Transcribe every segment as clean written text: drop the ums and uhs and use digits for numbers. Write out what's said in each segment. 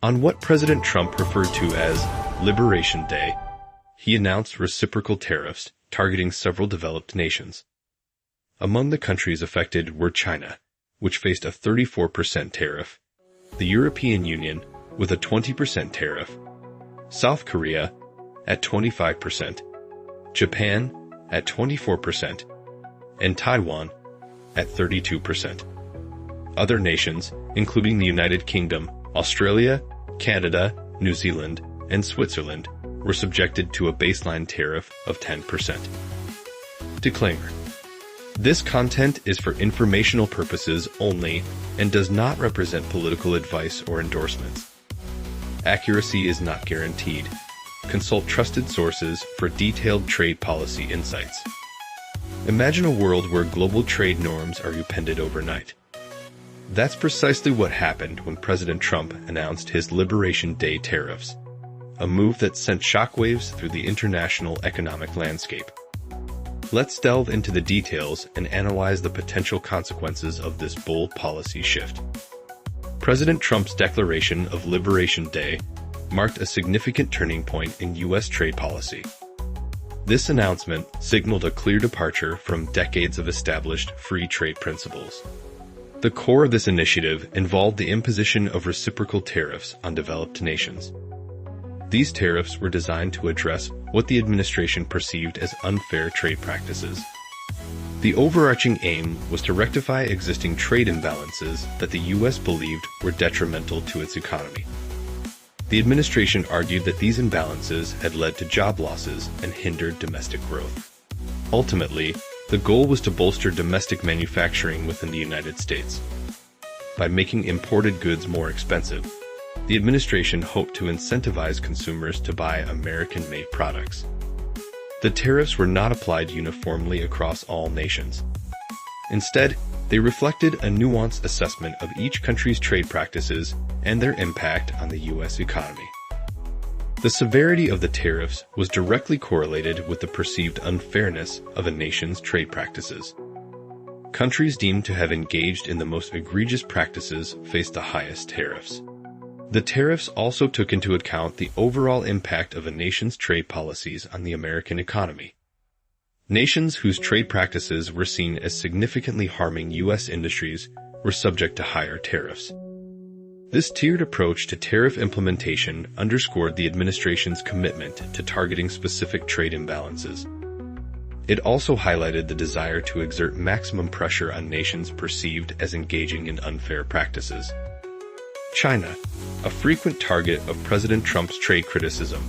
On what President Trump referred to as Liberation Day, he announced reciprocal tariffs targeting several developed nations. Among the countries affected were China, which faced a 34% tariff, the European Union with a 20% tariff, South Korea at 25%, Japan at 24%, and Taiwan at 32%. Other nations, including the United Kingdom, Australia, Canada, New Zealand, and Switzerland, were subjected to a baseline tariff of 10%. Disclaimer: this content is for informational purposes only and does not represent political advice or endorsements. Accuracy is not guaranteed. Consult trusted sources for detailed trade policy insights. Imagine a world where global trade norms are upended overnight. That's precisely what happened when President Trump announced his Liberation Day tariffs, a move that sent shockwaves through the international economic landscape. Let's delve into the details and analyze the potential consequences of this bold policy shift. President Trump's declaration of Liberation Day marked a significant turning point in U.S. trade policy. This announcement signaled a clear departure from decades of established free trade principles. The core of this initiative involved the imposition of reciprocal tariffs on developed nations. These tariffs were designed to address what the administration perceived as unfair trade practices. The overarching aim was to rectify existing trade imbalances that the U.S. believed were detrimental to its economy. The administration argued that these imbalances had led to job losses and hindered domestic growth. Ultimately, the goal was to bolster domestic manufacturing within the United States. By making imported goods more expensive, the administration hoped to incentivize consumers to buy American-made products. The tariffs were not applied uniformly across all nations. Instead, they reflected a nuanced assessment of each country's trade practices and their impact on the U.S. economy. The severity of the tariffs was directly correlated with the perceived unfairness of a nation's trade practices. Countries deemed to have engaged in the most egregious practices faced the highest tariffs. The tariffs also took into account the overall impact of a nation's trade policies on the American economy. Nations whose trade practices were seen as significantly harming U.S. industries were subject to higher tariffs. This tiered approach to tariff implementation underscored the administration's commitment to targeting specific trade imbalances. It also highlighted the desire to exert maximum pressure on nations perceived as engaging in unfair practices. China, a frequent target of President Trump's trade criticism,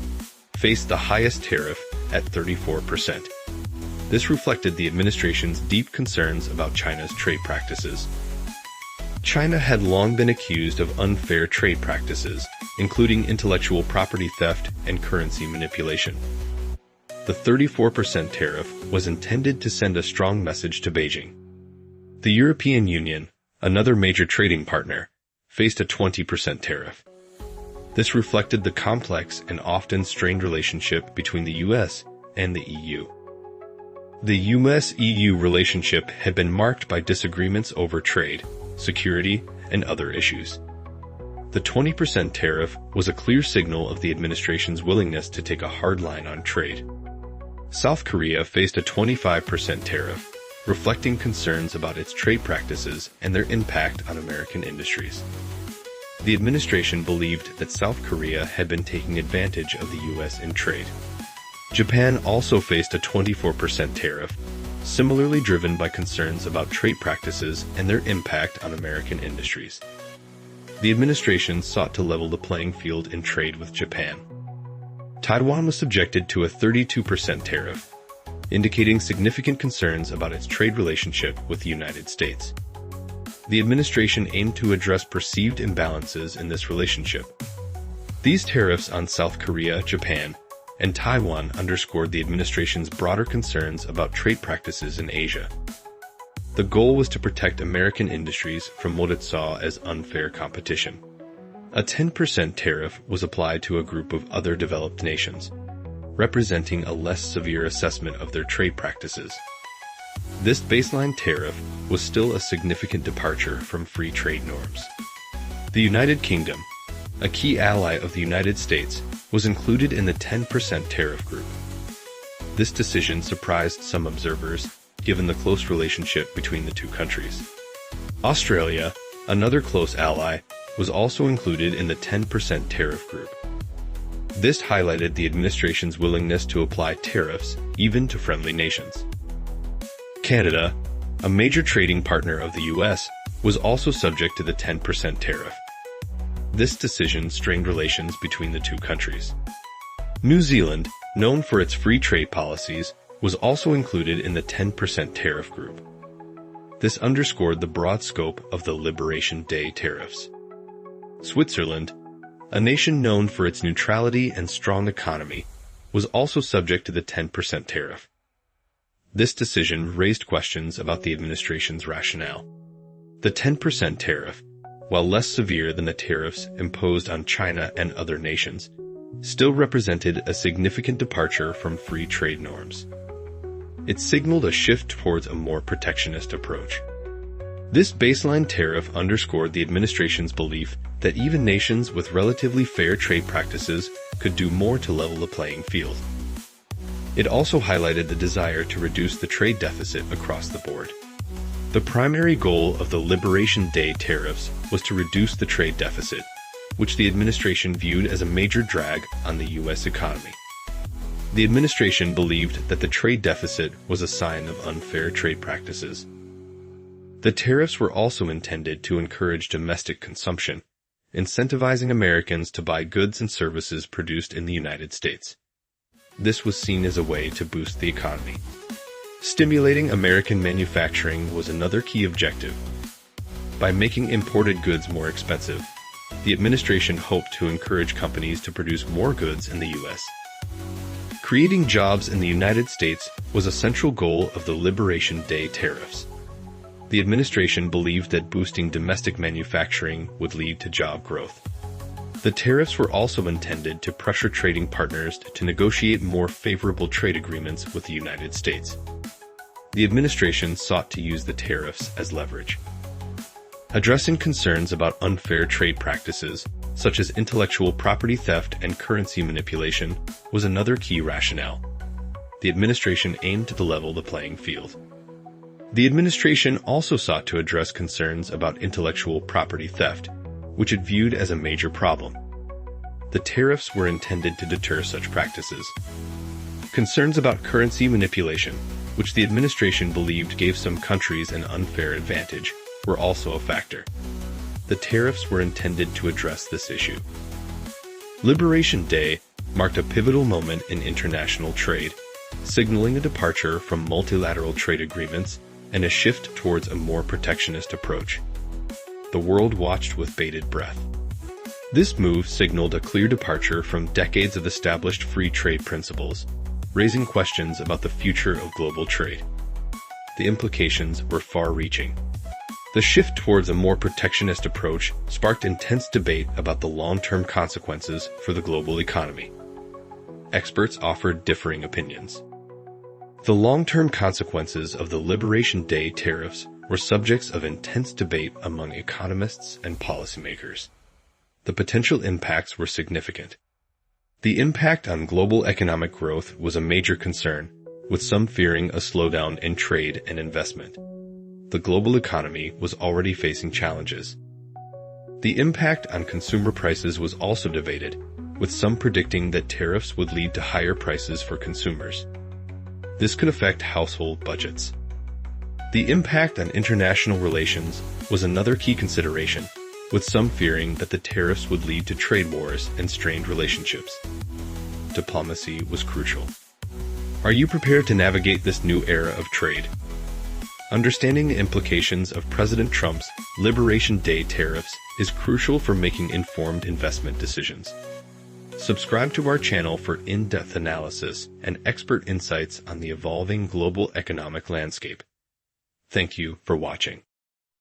faced the highest tariff at 34%. This reflected the administration's deep concerns about China's trade practices. China had long been accused of unfair trade practices, including intellectual property theft and currency manipulation. The 34% tariff was intended to send a strong message to Beijing. The European Union, another major trading partner, faced a 20% tariff. This reflected the complex and often strained relationship between the U.S. and the EU. The U.S.-EU relationship had been marked by disagreements over trade, security, and other issues. The 20% tariff was a clear signal of the administration's willingness to take a hard line on trade. South Korea faced a 25% tariff, reflecting concerns about its trade practices and their impact on American industries. The administration believed that South Korea had been taking advantage of the U.S. in trade. Japan also faced a 24% tariff, similarly driven by concerns about trade practices and their impact on American industries. The administration sought to level the playing field in trade with Japan. Taiwan was subjected to a 32% tariff, indicating significant concerns about its trade relationship with the United States. The administration aimed to address perceived imbalances in this relationship. These tariffs on South Korea, Japan, and Taiwan underscored the administration's broader concerns about trade practices in Asia. The goal was to protect American industries from what it saw as unfair competition. A 10% tariff was applied to a group of other developed nations, representing a less severe assessment of their trade practices. This baseline tariff was still a significant departure from free trade norms. The United Kingdom, a key ally of the United States, was included in the 10% tariff group. This decision surprised some observers, given the close relationship between the two countries. Australia, another close ally, was also included in the 10% tariff group. This highlighted the administration's willingness to apply tariffs even to friendly nations. Canada, a major trading partner of the U.S., was also subject to the 10% tariff. This decision strained relations between the two countries. New Zealand, known for its free trade policies, was also included in the 10% tariff group. This underscored the broad scope of the Liberation Day tariffs. Switzerland, a nation known for its neutrality and strong economy, was also subject to the 10% tariff. This decision raised questions about the administration's rationale. The 10% tariff, while less severe than the tariffs imposed on China and other nations, still represented a significant departure from free trade norms. It signaled a shift towards a more protectionist approach. This baseline tariff underscored the administration's belief that even nations with relatively fair trade practices could do more to level the playing field. It also highlighted the desire to reduce the trade deficit across the board. The primary goal of the Liberation Day tariffs was to reduce the trade deficit, which the administration viewed as a major drag on the U.S. economy. The administration believed that the trade deficit was a sign of unfair trade practices. The tariffs were also intended to encourage domestic consumption, incentivizing Americans to buy goods and services produced in the United States. This was seen as a way to boost the economy. Stimulating American manufacturing was another key objective. By making imported goods more expensive, the administration hoped to encourage companies to produce more goods in the U.S. Creating jobs in the United States was a central goal of the Liberation Day tariffs. The administration believed that boosting domestic manufacturing would lead to job growth. The tariffs were also intended to pressure trading partners to negotiate more favorable trade agreements with the United States. The administration sought to use the tariffs as leverage. Addressing concerns about unfair trade practices, such as intellectual property theft and currency manipulation, was another key rationale. The administration aimed to level the playing field. The administration also sought to address concerns about intellectual property theft, which it viewed as a major problem. The tariffs were intended to deter such practices. Concerns about currency manipulation, which the administration believed gave some countries an unfair advantage, were also a factor. The tariffs were intended to address this issue. Liberation Day marked a pivotal moment in international trade, signaling a departure from multilateral trade agreements and a shift towards a more protectionist approach. The world watched with bated breath. This move signaled a clear departure from decades of established free trade principles, raising questions about the future of global trade. The implications were far-reaching. The shift towards a more protectionist approach sparked intense debate about the long-term consequences for the global economy. Experts offered differing opinions. The long-term consequences of the Liberation Day tariffs were subjects of intense debate among economists and policymakers. The potential impacts were significant. The impact on global economic growth was a major concern, with some fearing a slowdown in trade and investment. The global economy was already facing challenges. The impact on consumer prices was also debated, with some predicting that tariffs would lead to higher prices for consumers. This could affect household budgets. The impact on international relations was another key consideration, with some fearing that the tariffs would lead to trade wars and strained relationships. Diplomacy was crucial. Are you prepared to navigate this new era of trade? Understanding the implications of President Trump's Liberation Day tariffs is crucial for making informed investment decisions. Subscribe to our channel for in-depth analysis and expert insights on the evolving global economic landscape. Thank you for watching.